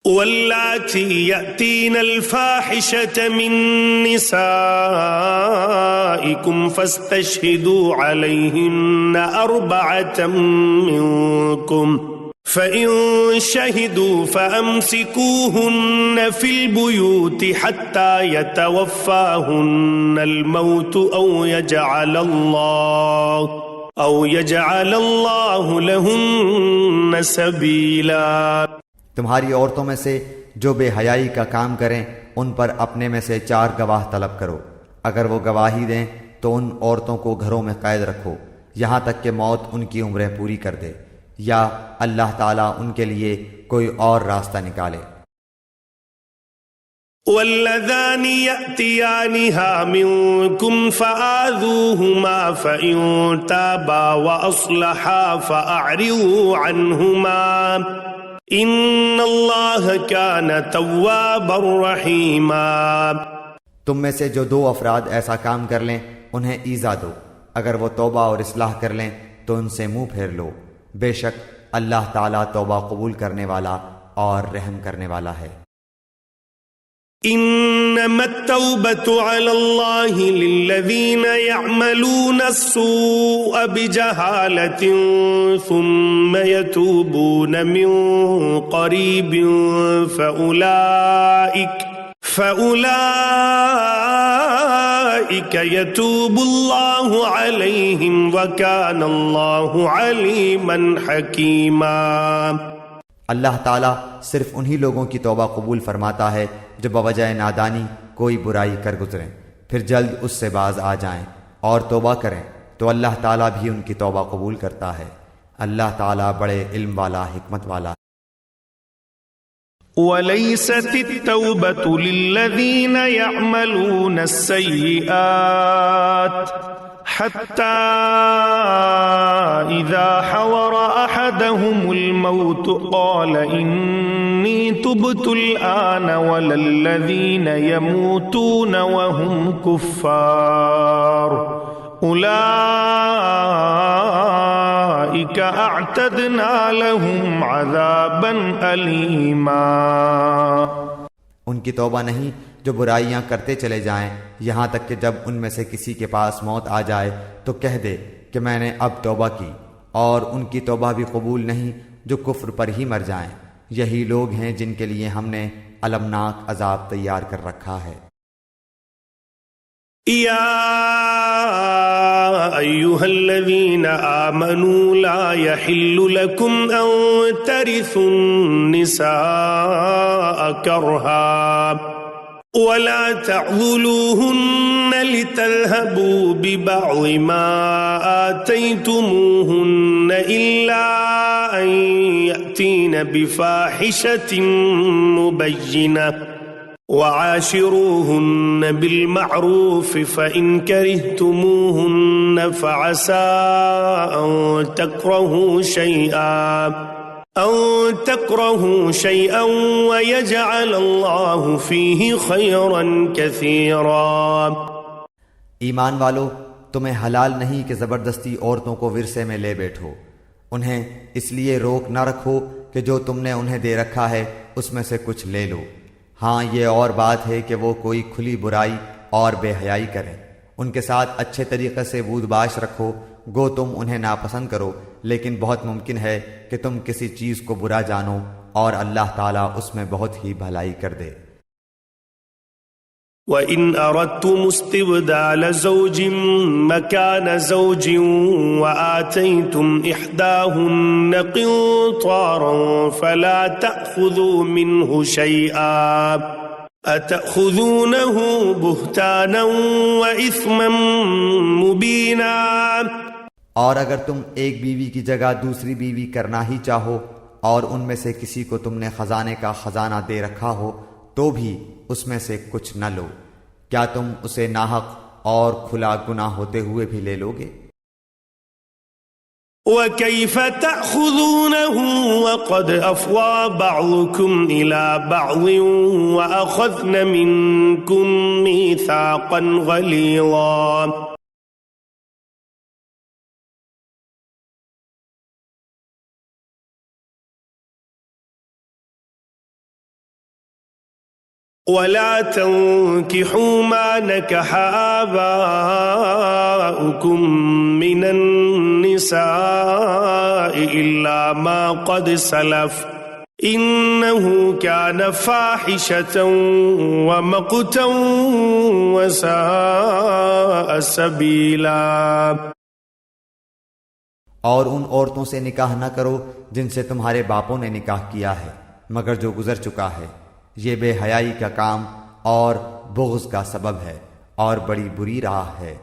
واللاتي يأتين الفاحشة من نسائكم فاستشهدوا عليهن 4 منكم فإن شهدوا فأمسكوهن في البيوت حتى يتوفاهن الموت أو يجعل الله لهن سبيلا۔ تمہاری عورتوں میں سے جو بے حیائی کا کام کریں ان پر اپنے میں سے 4 گواہ طلب کرو، اگر وہ گواہی دیں تو ان عورتوں کو گھروں میں قید رکھو یہاں تک کہ موت ان کی عمریں پوری کر دے، یا اللہ تعالیٰ ان کے لیے کوئی اور راستہ نکالے۔ واللذان يأتيانها منكم فآذوهما فإن تابا وأصلحا فأعرضوا عنهما ان اللہ کان توابا رحیما۔ تم میں سے جو 2 افراد ایسا کام کر لیں انہیں ایذا دو، اگر وہ توبہ اور اصلاح کر لیں تو ان سے منہ پھیر لو، بے شک اللہ تعالیٰ توبہ قبول کرنے والا اور رحم کرنے والا ہے۔ انما التوبة على الله للذين يعملون السوء بجهالة ثم يتوبون من قريب فأولئك يتوب الله عليهم وكان الله عليما حكيما۔ اللہ تعالیٰ صرف انہی لوگوں کی توبہ قبول فرماتا ہے جو بوجہ نادانی کوئی برائی کر گزریں پھر جلد اس سے باز آ جائیں اور توبہ کریں تو اللہ تعالیٰ بھی ان کی توبہ قبول کرتا ہے، اللہ تعالیٰ بڑے علم والا حکمت والا۔ وَلَيْسَتِ التَّوْبَةُ لِلَّذِينَ يَعْمَلُونَ السَّيِّئَاتِ حَتَّى إِذَا حَضَرَ أَحَدَهُمُ الْمَوْتُ قَالَ إِنِّي تُبْتُ الْآنَ وَلَا الَّذِينَ يَمُوتُونَ وَهُمْ كُفَّارٌ أُولَئِكَ أَعْتَدْنَا لَهُمْ عَذَابًا أَلِيمًا۔ ان کی توبہ نہیں جو برائیاں کرتے چلے جائیں یہاں تک کہ جب ان میں سے کسی کے پاس موت آ جائے تو کہہ دے کہ میں نے اب توبہ کی، اور ان کی توبہ بھی قبول نہیں جو کفر پر ہی مر جائیں، یہی لوگ ہیں جن کے لیے ہم نے المناک عذاب تیار کر رکھا ہے۔ یا ایھا الذین آمنوا لا یحل لکم ان ترثوا النساء کرہا ولا تعضلوهن لتذهبوا ببعض ما آتيتموهن إلا أن يأتين بفاحشة مبينة وعاشروهن بالمعروف فإن كرهتموهن فعسى أن تكرهوا شيئا ويجعل الله فيه خيرا كثيرا۔ ایمان والو، تمہیں حلال نہیں کہ زبردستی عورتوں کو ورثے میں لے بیٹھو، انہیں اس لیے روک نہ رکھو کہ جو تم نے انہیں دے رکھا ہے اس میں سے کچھ لے لو، ہاں یہ اور بات ہے کہ وہ کوئی کھلی برائی اور بے حیائی کریں، ان کے ساتھ اچھے طریقے سے بود باش رکھو، گو تم انہیں ناپسند کرو لیکن بہت ممکن ہے کہ تم کسی چیز کو برا جانو اور اللہ تعالیٰ اس میں بہت ہی بھلائی کر دے۔ وَإِنْ أَرَدْتُمُ اسْتِبْدَالَ زَوْجٍ مَكَانَ زَوْجٍ وَآتَيْتُمْ إِحْدَاهُنَّ قِنطَارًا فَلَا تَأْخُذُوا مِنْهُ شَيْئًا أَتَأْخُذُونَهُ بُهْتَانًا وَإِثْمًا مُبِينًا۔ اور اگر تم ایک بیوی کی جگہ دوسری بیوی کرنا ہی چاہو اور ان میں سے کسی کو تم نے خزانے کا خزانہ دے رکھا ہو تو بھی اس میں سے کچھ نہ لو، کیا تم اسے ناحق اور کھلا گناہ ہوتے ہوئے بھی لے لوگے؟ وَكَيْفَ تَأْخُذُونَهُ وَقَدْ أَفْضَىٰ بَعْضُكُمْ إِلَىٰ بَعْضٍ وَأَخَذْنَ مِنكُم مِّيثَاقًا غَلِيظًا۔ ولا تنكحوا ما نكح آباؤكم من النساء إلا ما قد سلف إنه كان فاحشة ومقتا وساء سبيلا۔ اور ان عورتوں سے نکاح نہ کرو جن سے تمہارے باپوں نے نکاح کیا ہے مگر جو گزر چکا ہے، یہ بے حیائی کا کام اور بغض کا سبب ہے اور بڑی بری راہ ہے۔